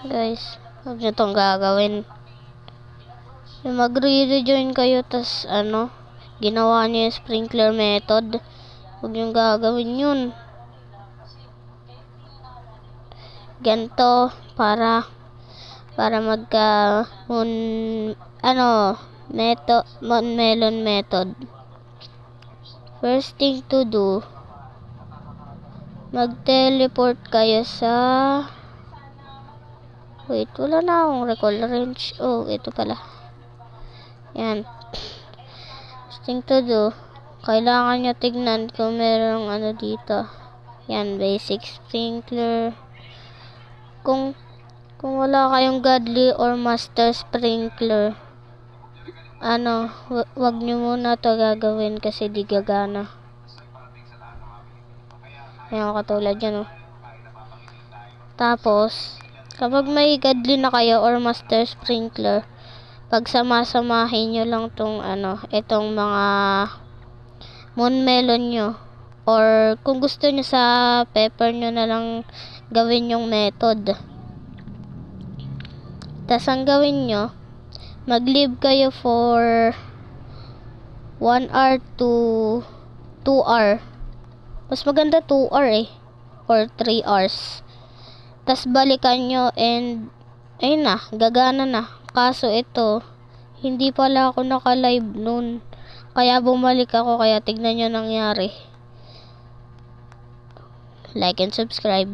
Guys, huwag nyo tong gagawin. Yung magre-rejoin kayo, tas ginawa nyo yung sprinkler method. Huwag nyo gagawin yun. Ganto, para magka melon method. First thing to do, mag-teleport kayo sa wait, wala na akong recall range. Oh, ito pala. Yan. First thing to do, kailangan nyo tignan kung merong dito. Yan, basic sprinkler. Kung wala kayong godly or master sprinkler, wag nyo muna to gagawin kasi di gagana. Ayan, katulad yan, oh. Tapos, kapag may godly na kayo or master sprinkler, pagsama-samahin nyo lang tong itong mga moon melon nyo. Or kung gusto nyo sa pepper nyo na lang gawin yung method. Tas ang gawin nyo, mag-leave kayo for 1 hour to 2 hour. Mas maganda 2 hour or 3 hours. Tas balikan nyo and ayun na, gagana na. Kaso ito, hindi pala ako naka-live noon. Kaya bumalik ako, kaya tignan nyo nangyari. Like and subscribe.